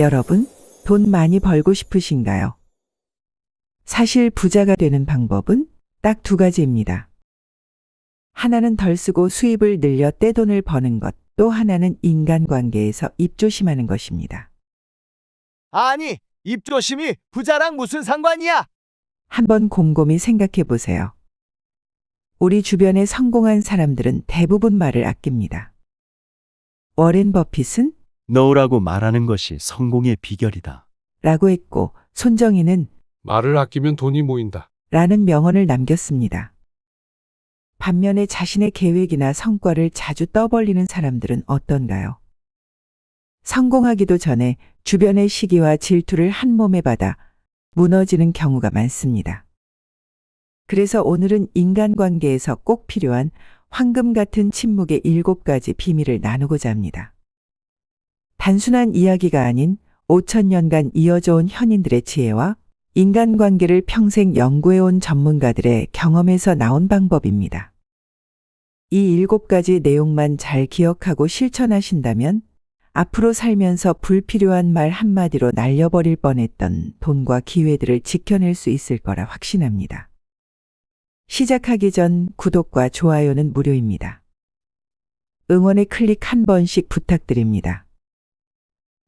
여러분, 돈 많이 벌고 싶으신가요? 사실 부자가 되는 방법은 딱 두 가지입니다. 하나는 덜 쓰고 수입을 늘려 떼돈을 버는 것, 또 하나는 인간관계에서 입조심하는 것입니다. 아니, 입조심이 부자랑 무슨 상관이야? 한번 곰곰이 생각해 보세요. 우리 주변에 성공한 사람들은 대부분 말을 아낍니다. 워렌 버핏은 넣으라고 말하는 것이 성공의 비결이다. 라고 했고, 손정희는 말을 아끼면 돈이 모인다. 라는 명언을 남겼습니다. 반면에 자신의 계획이나 성과를 자주 떠벌리는 사람들은 어떤가요? 성공하기도 전에 주변의 시기와 질투를 한 몸에 받아 무너지는 경우가 많습니다. 그래서 오늘은 인간관계에서 꼭 필요한 황금 같은 침묵의 7가지 비밀을 나누고자 합니다. 단순한 이야기가 아닌 5,000년간 이어져 온 현인들의 지혜와 인간관계를 평생 연구해온 전문가들의 경험에서 나온 방법입니다. 이 7가지 내용만 잘 기억하고 실천하신다면 앞으로 살면서 불필요한 말 한마디로 날려버릴 뻔했던 돈과 기회들을 지켜낼 수 있을 거라 확신합니다. 시작하기 전 구독과 좋아요는 무료입니다. 응원의 클릭 한 번씩 부탁드립니다.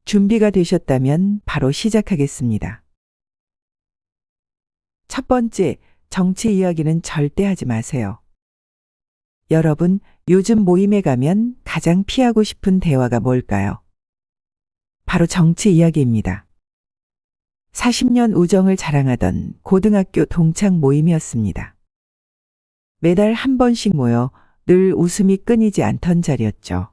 준비가 되셨다면 바로 시작하겠습니다. 첫 번째, 정치 이야기는 절대 하지 마세요. 여러분, 요즘 모임에 가면 가장 피하고 싶은 대화가 뭘까요? 바로 정치 이야기입니다. 40년 우정을 자랑하던 고등학교 동창 모임이었습니다. 매달 한 번씩 모여 늘 웃음이 끊이지 않던 자리였죠.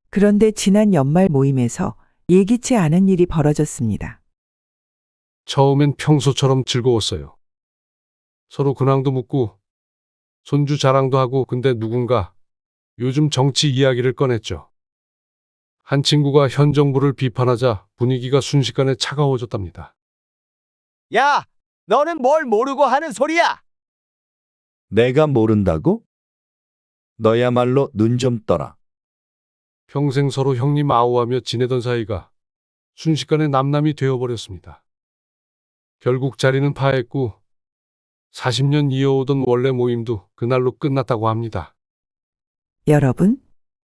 그런데 지난 연말 모임에서 예기치 않은 일이 벌어졌습니다. 처음엔 평소처럼 즐거웠어요. 서로 근황도 묻고 손주 자랑도 하고 근데 누군가 요즘 정치 이야기를 꺼냈죠. 한 친구가 현 정부를 비판하자 분위기가 순식간에 차가워졌답니다. 야, 너는 뭘 모르고 하는 소리야? 내가 모른다고? 너야말로 눈 좀 떠라. 평생 서로 형님 아우하며 지내던 사이가 순식간에 남남이 되어버렸습니다. 결국 자리는 파했고 40년 이어오던 원래 모임도 그날로 끝났다고 합니다. 여러분,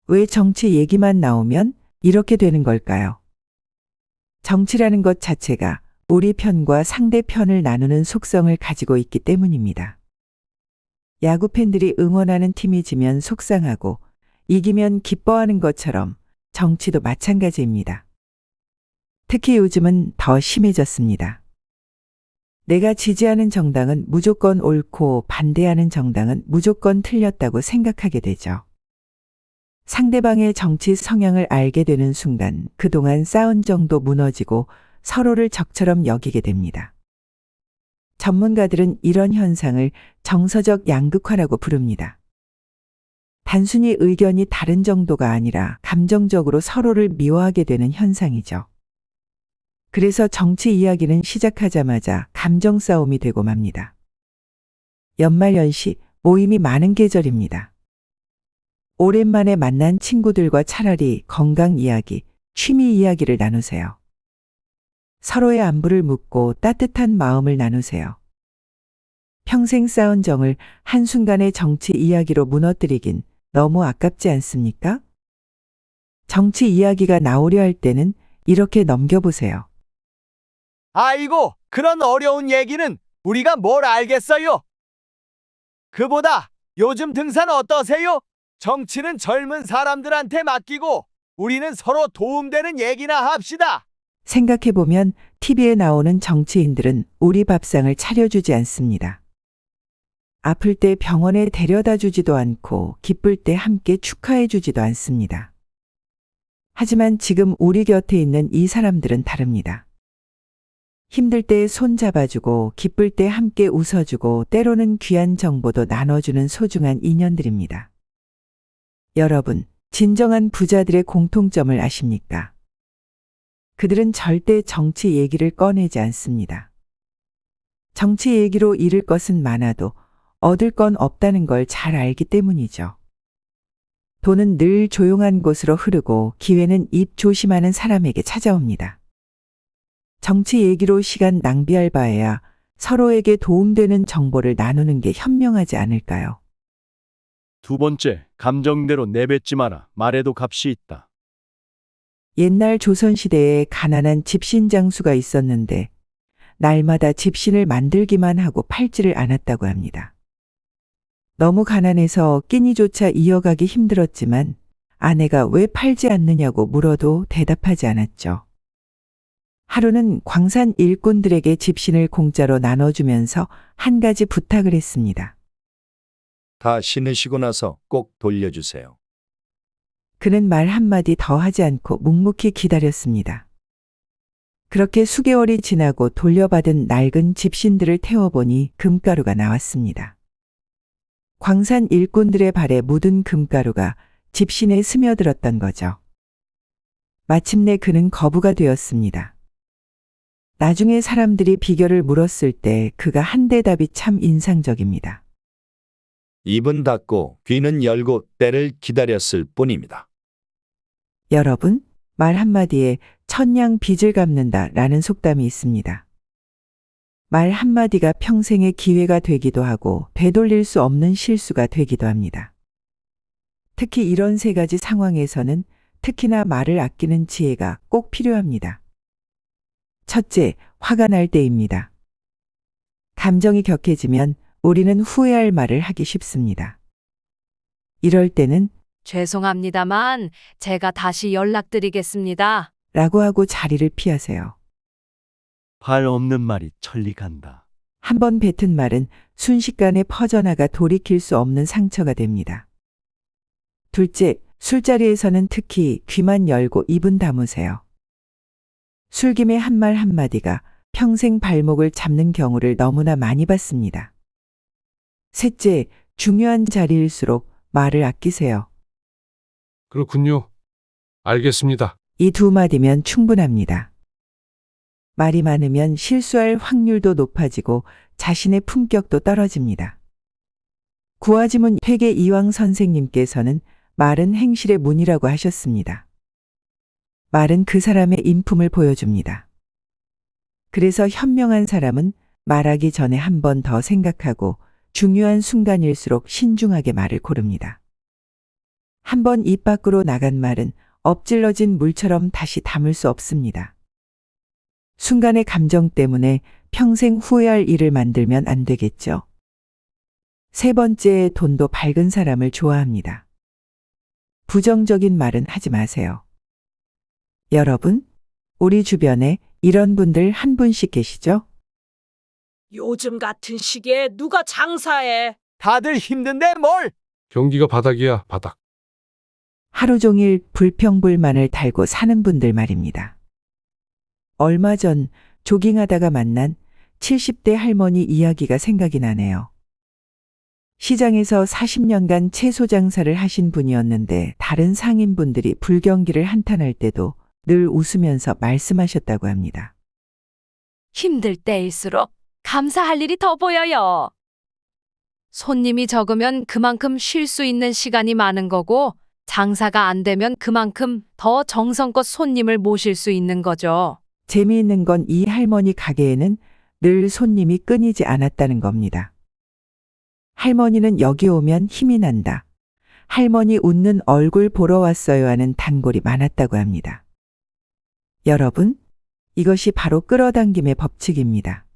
왜 정치 얘기만 나오면 이렇게 되는 걸까요? 정치라는 것 자체가 우리 편과 상대편을 나누는 속성을 가지고 있기 때문입니다. 야구 팬들이 응원하는 팀이 지면 속상하고 이기면 기뻐하는 것처럼 정치도 마찬가지입니다. 특히 요즘은 더 심해졌습니다. 내가 지지하는 정당은 무조건 옳고 반대하는 정당은 무조건 틀렸다고 생각하게 되죠. 상대방의 정치 성향을 알게 되는 순간 그동안 쌓은 정도 무너지고 서로를 적처럼 여기게 됩니다. 전문가들은 이런 현상을 정서적 양극화라고 부릅니다. 단순히 의견이 다른 정도가 아니라 감정적으로 서로를 미워하게 되는 현상이죠. 그래서 정치 이야기는 시작하자마자 감정 싸움이 되고 맙니다. 연말연시 모임이 많은 계절입니다. 오랜만에 만난 친구들과 차라리 건강 이야기, 취미 이야기를 나누세요. 서로의 안부를 묻고 따뜻한 마음을 나누세요. 평생 쌓은 정을 한순간에 정치 이야기로 무너뜨리긴 너무 아깝지 않습니까? 정치 이야기가 나오려 할 때는 이렇게 넘겨보세요. 아이고, 그런 어려운 얘기는 우리가 뭘 알겠어요? 그보다 요즘 등산 어떠세요? 정치는 젊은 사람들한테 맡기고 우리는 서로 도움되는 얘기나 합시다. 생각해보면 TV에 나오는 정치인들은 우리 밥상을 차려주지 않습니다. 아플 때 병원에 데려다 주지도 않고 기쁠 때 함께 축하해 주지도 않습니다. 하지만 지금 우리 곁에 있는 이 사람들은 다릅니다. 힘들 때 손 잡아주고 기쁠 때 함께 웃어주고 때로는 귀한 정보도 나눠주는 소중한 인연들입니다. 여러분, 진정한 부자들의 공통점을 아십니까? 그들은 절대 정치 얘기를 꺼내지 않습니다. 정치 얘기로 잃을 것은 많아도 얻을 건 없다는 걸 잘 알기 때문이죠. 돈은 늘 조용한 곳으로 흐르고 기회는 입 조심하는 사람에게 찾아옵니다. 정치 얘기로 시간 낭비할 바에야 서로에게 도움되는 정보를 나누는 게 현명하지 않을까요? 두 번째, 감정대로 내뱉지 마라. 말에도 값이 있다. 옛날 조선시대에 가난한 집신장수가 있었는데 날마다 집신을 만들기만 하고 팔지를 않았다고 합니다. 너무 가난해서 끼니조차 이어가기 힘들었지만 아내가 왜 팔지 않느냐고 물어도 대답하지 않았죠. 하루는 광산 일꾼들에게 집신을 공짜로 나눠주면서 한 가지 부탁을 했습니다. 다 신으시고 나서 꼭 돌려주세요. 그는 말 한마디 더 하지 않고 묵묵히 기다렸습니다. 그렇게 수개월이 지나고 돌려받은 낡은 집신들을 태워보니 금가루가 나왔습니다. 광산 일꾼들의 발에 묻은 금가루가 집신에 스며들었던 거죠. 마침내 그는 거부가 되었습니다. 나중에 사람들이 비결을 물었을 때 그가 한 대답이 참 인상적입니다. 입은 닫고 귀는 열고 때를 기다렸을 뿐입니다. 여러분, 말 한마디에 천냥 빚을 갚는다라는 속담이 있습니다. 말 한마디가 평생의 기회가 되기도 하고 되돌릴 수 없는 실수가 되기도 합니다. 특히 이런 세 가지 상황에서는 특히나 말을 아끼는 지혜가 꼭 필요합니다. 첫째, 화가 날 때입니다. 감정이 격해지면 우리는 후회할 말을 하기 쉽습니다. 이럴 때는 죄송합니다만 제가 다시 연락드리겠습니다. 라고 하고 자리를 피하세요. 발 없는 말이 천리 간다. 한 번 뱉은 말은 순식간에 퍼져나가 돌이킬 수 없는 상처가 됩니다. 둘째, 술자리에서는 특히 귀만 열고 입은 다무세요. 술김에 한 말 한마디가 평생 발목을 잡는 경우를 너무나 많이 봤습니다. 셋째, 중요한 자리일수록 말을 아끼세요. 그렇군요. 알겠습니다. 이 두 마디면 충분합니다. 말이 많으면 실수할 확률도 높아지고 자신의 품격도 떨어집니다. 구화지문 회계 이왕 선생님께서는 말은 행실의 문이라고 하셨습니다. 말은 그 사람의 인품을 보여줍니다. 그래서 현명한 사람은 말하기 전에 한 번 더 생각하고 중요한 순간일수록 신중하게 말을 고릅니다. 한 번 입 밖으로 나간 말은 엎질러진 물처럼 다시 담을 수 없습니다. 순간의 감정 때문에 평생 후회할 일을 만들면 안 되겠죠. 세 번째, 돈도 밝은 사람을 좋아합니다. 부정적인 말은 하지 마세요. 여러분, 우리 주변에 이런 분들 한 분씩 계시죠? 요즘 같은 시기에 누가 장사해? 다들 힘든데 뭘? 경기가 바닥이야, 바닥. 하루 종일 불평불만을 달고 사는 분들 말입니다. 얼마 전 조깅하다가 만난 70대 할머니 이야기가 생각이 나네요. 시장에서 40년간 채소 장사를 하신 분이었는데 다른 상인분들이 불경기를 한탄할 때도 늘 웃으면서 말씀하셨다고 합니다. 힘들 때일수록 감사할 일이 더 보여요. 손님이 적으면 그만큼 쉴 수 있는 시간이 많은 거고 장사가 안 되면 그만큼 더 정성껏 손님을 모실 수 있는 거죠. 재미있는 건 이 할머니 가게에는 늘 손님이 끊이지 않았다는 겁니다. 할머니는 여기 오면 힘이 난다. 할머니 웃는 얼굴 보러 왔어요 하는 단골이 많았다고 합니다. 여러분, 이것이 바로 끌어당김의 법칙입니다.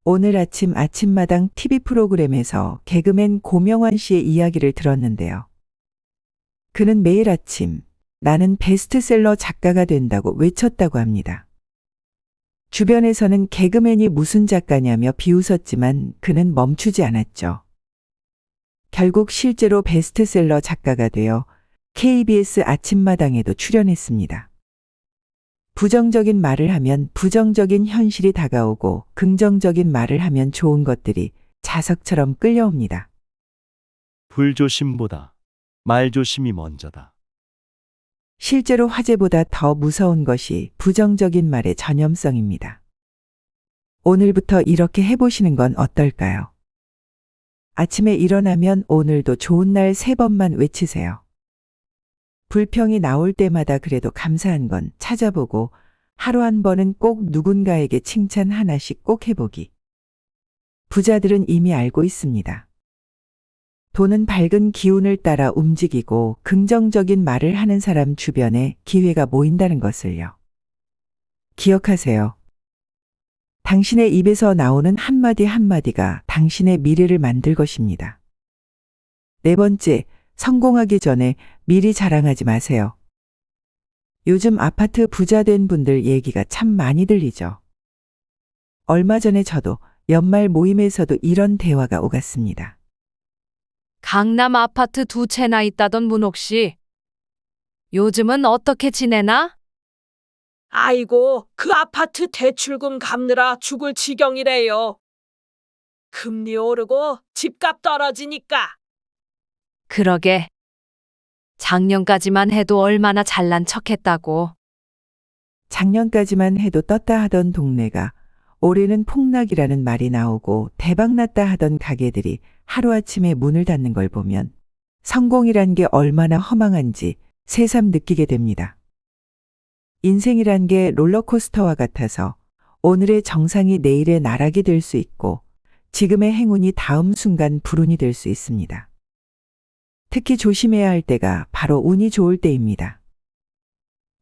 오늘 아침 아침마당 TV 프로그램에서 개그맨 고명환 씨의 이야기를 들었는데요. 그는 매일 아침 나는 베스트셀러 작가가 된다고 외쳤다고 합니다. 주변에서는 개그맨이 무슨 작가냐며 비웃었지만 그는 멈추지 않았죠. 결국 실제로 베스트셀러 작가가 되어 KBS 아침마당에도 출연했습니다. 부정적인 말을 하면 부정적인 현실이 다가오고 긍정적인 말을 하면 좋은 것들이 자석처럼 끌려옵니다. 불조심보다 말조심이 먼저다. 실제로 화제보다 더 무서운 것이 부정적인 말의 전염성입니다. 오늘부터 이렇게 해보시는 건 어떨까요? 아침에 일어나면 오늘도 좋은 날 3번만 외치세요. 불평이 나올 때마다 그래도 감사한 건 찾아보고 하루 한 번은 꼭 누군가에게 칭찬 하나씩 꼭 해보기. 부자들은 이미 알고 있습니다. 돈은 밝은 기운을 따라 움직이고 긍정적인 말을 하는 사람 주변에 기회가 모인다는 것을요. 기억하세요. 당신의 입에서 나오는 한마디 한마디가 당신의 미래를 만들 것입니다. 네 번째, 성공하기 전에 미리 자랑하지 마세요. 요즘 아파트 부자 된 분들 얘기가 참 많이 들리죠. 얼마 전에 저도 연말 모임에서도 이런 대화가 오갔습니다. 강남 아파트 2채나 있다던 문옥 씨. 요즘은 어떻게 지내나? 아이고, 그 아파트 대출금 갚느라 죽을 지경이래요. 금리 오르고 집값 떨어지니까. 그러게. 작년까지만 해도 얼마나 잘난 척했다고. 작년까지만 해도 떴다 하던 동네가 올해는 폭락이라는 말이 나오고 대박났다 하던 가게들이 하루아침에 문을 닫는 걸 보면 성공이란 게 얼마나 허망한지 새삼 느끼게 됩니다. 인생이란 게 롤러코스터와 같아서 오늘의 정상이 내일의 나락이 될 수 있고 지금의 행운이 다음 순간 불운이 될 수 있습니다. 특히 조심해야 할 때가 바로 운이 좋을 때입니다.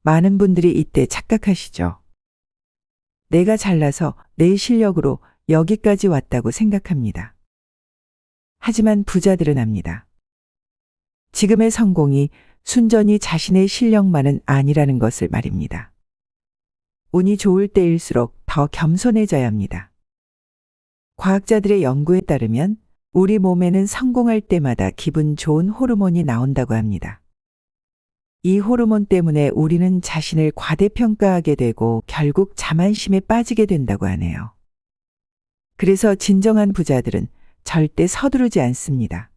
많은 분들이 이때 착각하시죠. 내가 잘나서 내 실력으로 여기까지 왔다고 생각합니다. 하지만 부자들은 압니다. 지금의 성공이 순전히 자신의 실력만은 아니라는 것을 말입니다. 운이 좋을 때일수록 더 겸손해져야 합니다. 과학자들의 연구에 따르면 우리 몸에는 성공할 때마다 기분 좋은 호르몬이 나온다고 합니다. 이 호르몬 때문에 우리는 자신을 과대평가하게 되고 결국 자만심에 빠지게 된다고 하네요. 그래서 진정한 부자들은 절대 서두르지 않습니다.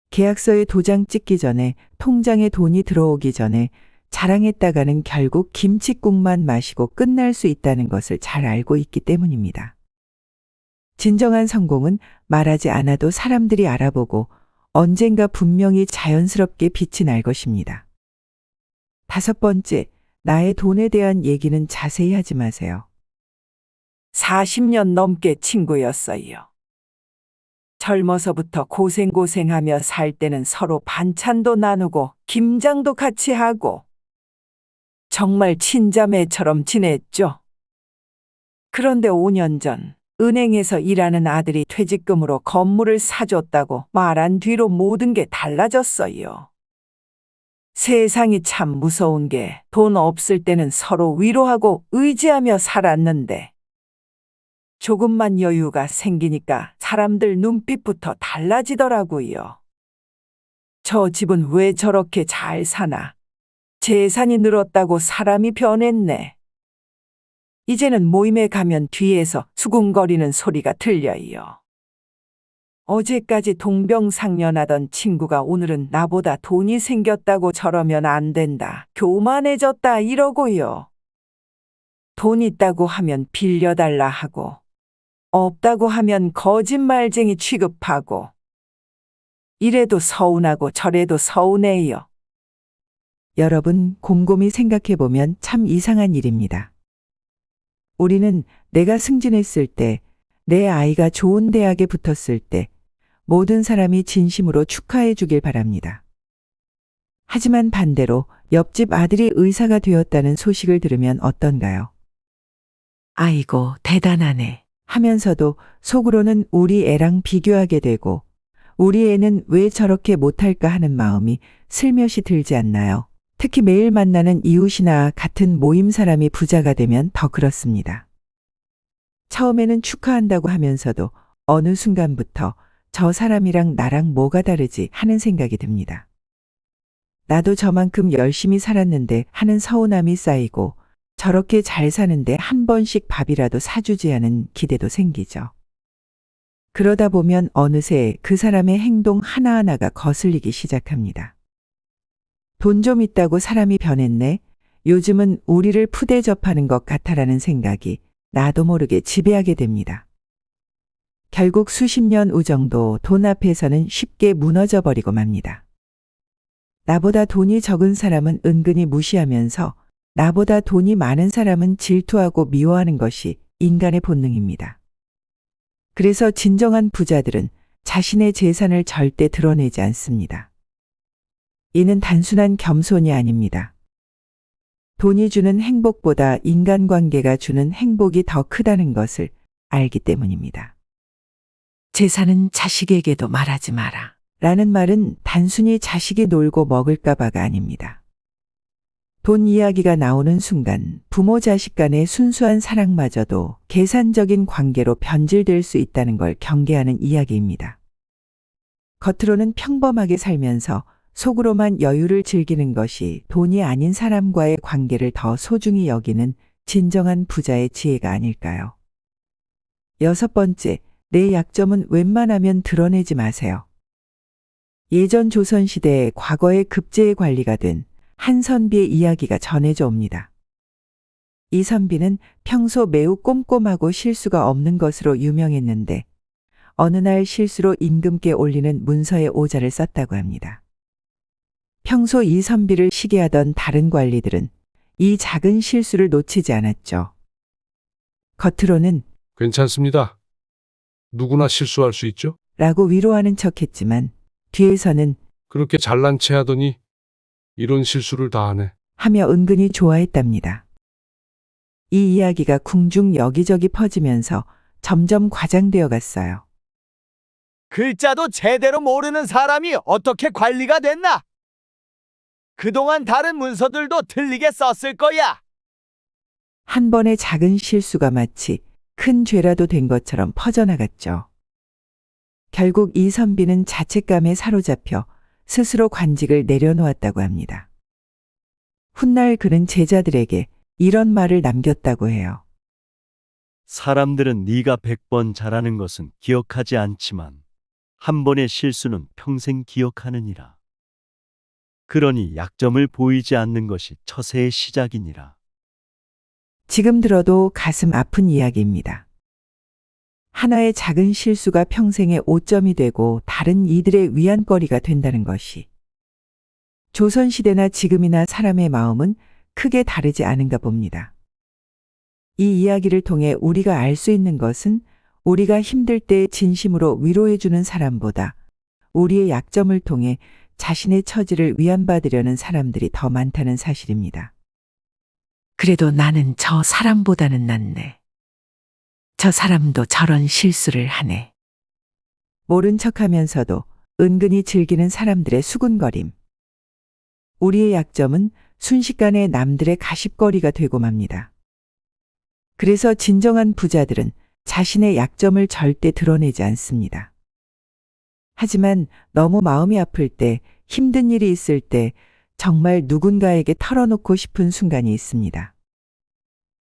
계약서에 도장 찍기 전에, 통장에 돈이 들어오기 전에 자랑했다가는 결국 김칫국만 마시고 끝날 수 있다는 것을 잘 알고 있기 때문입니다. 진정한 성공은 말하지 않아도 사람들이 알아보고 언젠가 분명히 자연스럽게 빛이 날 것입니다. 다섯 번째, 나의 돈에 대한 얘기는 자세히 하지 마세요. 40년 넘게 친구였어요. 젊어서부터 고생하며 살 때는 서로 반찬도 나누고 김장도 같이 하고 정말 친자매처럼 지냈죠. 그런데 5년 전 은행에서 일하는 아들이 퇴직금으로 건물을 사줬다고 말한 뒤로 모든 게 달라졌어요. 세상이 참 무서운 게 돈 없을 때는 서로 위로하고 의지하며 살았는데 조금만 여유가 생기니까 사람들 눈빛부터 달라지더라고요. 저 집은 왜 저렇게 잘 사나? 재산이 늘었다고 사람이 변했네. 이제는 모임에 가면 뒤에서 수군거리는 소리가 들려요. 어제까지 동병상련하던 친구가 오늘은 나보다 돈이 생겼다고 저러면 안 된다, 교만해졌다 이러고요. 돈 있다고 하면 빌려달라 하고 없다고 하면 거짓말쟁이 취급하고 이래도 서운하고 저래도 서운해요. 여러분, 곰곰이 생각해보면 참 이상한 일입니다. 우리는 내가 승진했을 때, 내 아이가 좋은 대학에 붙었을 때 모든 사람이 진심으로 축하해 주길 바랍니다. 하지만 반대로 옆집 아들이 의사가 되었다는 소식을 들으면 어떤가요? 아이고, 대단하네 하면서도 속으로는 우리 애랑 비교하게 되고 우리 애는 왜 저렇게 못할까 하는 마음이 슬며시 들지 않나요? 특히 매일 만나는 이웃이나 같은 모임 사람이 부자가 되면 더 그렇습니다. 처음에는 축하한다고 하면서도 어느 순간부터 저 사람이랑 나랑 뭐가 다르지 하는 생각이 듭니다. 나도 저만큼 열심히 살았는데 하는 서운함이 쌓이고 저렇게 잘 사는데 한 번씩 밥이라도 사주지 않은 기대도 생기죠. 그러다 보면 어느새 그 사람의 행동 하나하나가 거슬리기 시작합니다. 돈 좀 있다고 사람이 변했네. 요즘은 우리를 푸대접하는 것 같아라는 생각이 나도 모르게 지배하게 됩니다. 결국 수십 년 우정도 돈 앞에서는 쉽게 무너져 버리고 맙니다. 나보다 돈이 적은 사람은 은근히 무시하면서 나보다 돈이 많은 사람은 질투하고 미워하는 것이 인간의 본능입니다. 그래서 진정한 부자들은 자신의 재산을 절대 드러내지 않습니다. 이는 단순한 겸손이 아닙니다. 돈이 주는 행복보다 인간관계가 주는 행복이 더 크다는 것을 알기 때문입니다. 재산은 자식에게도 말하지 마라. 라는 말은 단순히 자식이 놀고 먹을까봐가 아닙니다. 돈 이야기가 나오는 순간 부모 자식 간의 순수한 사랑마저도 계산적인 관계로 변질될 수 있다는 걸 경계하는 이야기입니다. 겉으로는 평범하게 살면서 속으로만 여유를 즐기는 것이 돈이 아닌 사람과의 관계를 더 소중히 여기는 진정한 부자의 지혜가 아닐까요? 6번째, 내 약점은 웬만하면 드러내지 마세요. 예전 조선시대에 과거의 급제의 관리가 된 한 선비의 이야기가 전해져 옵니다. 이 선비는 평소 매우 꼼꼼하고 실수가 없는 것으로 유명했는데 어느 날 실수로 임금께 올리는 문서에 오자를 썼다고 합니다. 평소 이 선비를 시기하던 다른 관리들은 이 작은 실수를 놓치지 않았죠. 겉으로는 괜찮습니다. 누구나 실수할 수 있죠? 라고 위로하는 척했지만 뒤에서는 그렇게 잘난 체 하더니 이런 실수를 다 하네. 하며 은근히 좋아했답니다. 이 이야기가 궁중 여기저기 퍼지면서 점점 과장되어 갔어요. 글자도 제대로 모르는 사람이 어떻게 관리가 됐나? 그동안 다른 문서들도 틀리게 썼을 거야. 한 번의 작은 실수가 마치 큰 죄라도 된 것처럼 퍼져나갔죠. 결국 이 선비는 자책감에 사로잡혀 스스로 관직을 내려놓았다고 합니다. 훗날 그는 제자들에게 이런 말을 남겼다고 해요. 사람들은 네가 100번 잘하는 것은 기억하지 않지만 한 번의 실수는 평생 기억하느니라. 그러니 약점을 보이지 않는 것이 처세의 시작이니라. 지금 들어도 가슴 아픈 이야기입니다. 하나의 작은 실수가 평생의 오점이 되고 다른 이들의 위안거리가 된다는 것이 조선시대나 지금이나 사람의 마음은 크게 다르지 않은가 봅니다. 이 이야기를 통해 우리가 알 수 있는 것은 우리가 힘들 때 진심으로 위로해주는 사람보다 우리의 약점을 통해 자신의 처지를 위안받으려는 사람들이 더 많다는 사실입니다. 그래도 나는 저 사람보다는 낫네. 저 사람도 저런 실수를 하네. 모른 척하면서도 은근히 즐기는 사람들의 수군거림. 우리의 약점은 순식간에 남들의 가십거리가 되고 맙니다. 그래서 진정한 부자들은 자신의 약점을 절대 드러내지 않습니다. 하지만 너무 마음이 아플 때, 힘든 일이 있을 때 정말 누군가에게 털어놓고 싶은 순간이 있습니다.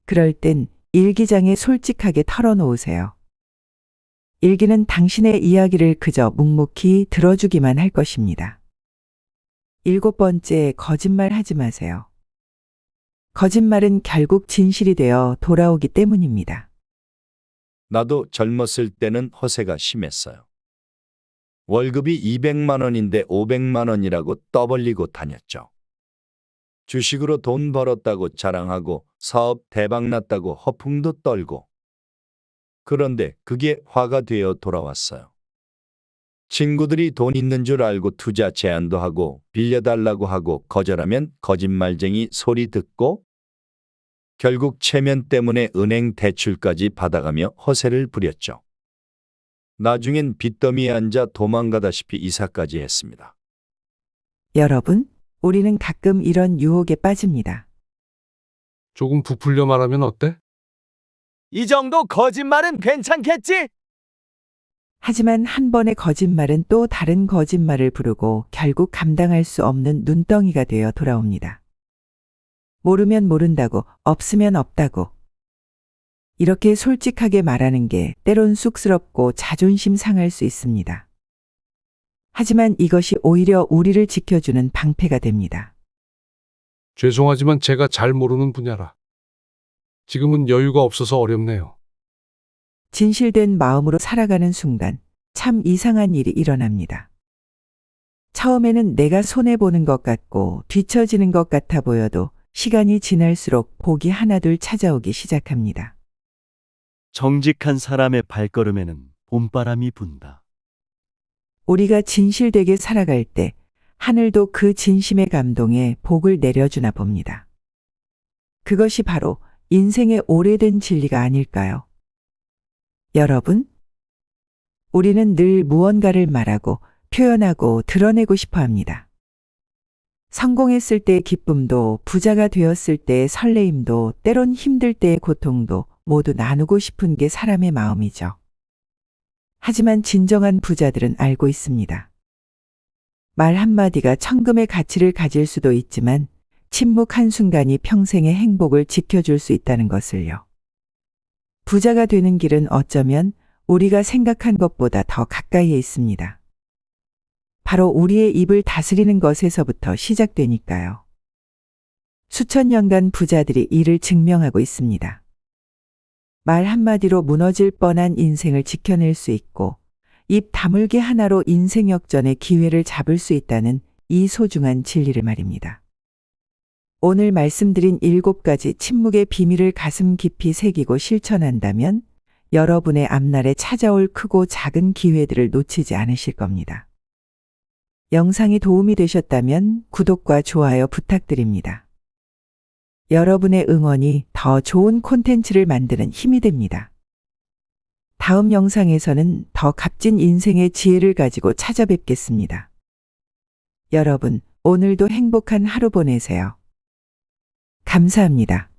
그럴 땐 일기장에 솔직하게 털어놓으세요. 일기는 당신의 이야기를 그저 묵묵히 들어주기만 할 것입니다. 7번째, 거짓말 하지 마세요. 거짓말은 결국 진실이 되어 돌아오기 때문입니다. 나도 젊었을 때는 허세가 심했어요. 월급이 200만 원인데 500만 원이라고 떠벌리고 다녔죠. 주식으로 돈 벌었다고 자랑하고 사업 대박 났다고 허풍도 떨고. 그런데 그게 화가 되어 돌아왔어요. 친구들이 돈 있는 줄 알고 투자 제안도 하고 빌려달라고 하고 거절하면 거짓말쟁이 소리 듣고 결국 체면 때문에 은행 대출까지 받아가며 허세를 부렸죠. 나중엔 빚더미에 앉아 도망가다시피 이사까지 했습니다. 여러분, 우리는 가끔 이런 유혹에 빠집니다. 조금 부풀려 말하면 어때? 이 정도 거짓말은 괜찮겠지? 하지만 한 번의 거짓말은 또 다른 거짓말을 부르고 결국 감당할 수 없는 눈덩이가 되어 돌아옵니다. 모르면 모른다고, 없으면 없다고. 이렇게 솔직하게 말하는 게 때론 쑥스럽고 자존심 상할 수 있습니다. 하지만 이것이 오히려 우리를 지켜주는 방패가 됩니다. 죄송하지만 제가 잘 모르는 분야라. 지금은 여유가 없어서 어렵네요. 진실된 마음으로 살아가는 순간 참 이상한 일이 일어납니다. 처음에는 내가 손해보는 것 같고 뒤처지는 것 같아 보여도 시간이 지날수록 복이 하나둘 찾아오기 시작합니다. 정직한 사람의 발걸음에는 봄바람이 분다. 우리가 진실되게 살아갈 때 하늘도 그 진심의 감동에 복을 내려주나 봅니다. 그것이 바로 인생의 오래된 진리가 아닐까요? 여러분, 우리는 늘 무언가를 말하고 표현하고 드러내고 싶어 합니다. 성공했을 때의 기쁨도, 부자가 되었을 때의 설레임도, 때론 힘들 때의 고통도 모두 나누고 싶은 게 사람의 마음이죠. 하지만 진정한 부자들은 알고 있습니다. 말 한마디가 천금의 가치를 가질 수도 있지만 침묵 한순간이 평생의 행복을 지켜줄 수 있다는 것을요. 부자가 되는 길은 어쩌면 우리가 생각한 것보다 더 가까이에 있습니다. 바로 우리의 입을 다스리는 것에서부터 시작되니까요. 수천 년간 부자들이 이를 증명하고 있습니다. 말 한마디로 무너질 뻔한 인생을 지켜낼 수 있고 입 다물게 하나로 인생 역전의 기회를 잡을 수 있다는 이 소중한 진리를 말입니다. 오늘 말씀드린 7가지 침묵의 비밀을 가슴 깊이 새기고 실천한다면 여러분의 앞날에 찾아올 크고 작은 기회들을 놓치지 않으실 겁니다. 영상이 도움이 되셨다면 구독과 좋아요 부탁드립니다. 여러분의 응원이 더 좋은 콘텐츠를 만드는 힘이 됩니다. 다음 영상에서는 더 값진 인생의 지혜를 가지고 찾아뵙겠습니다. 여러분, 오늘도 행복한 하루 보내세요. 감사합니다.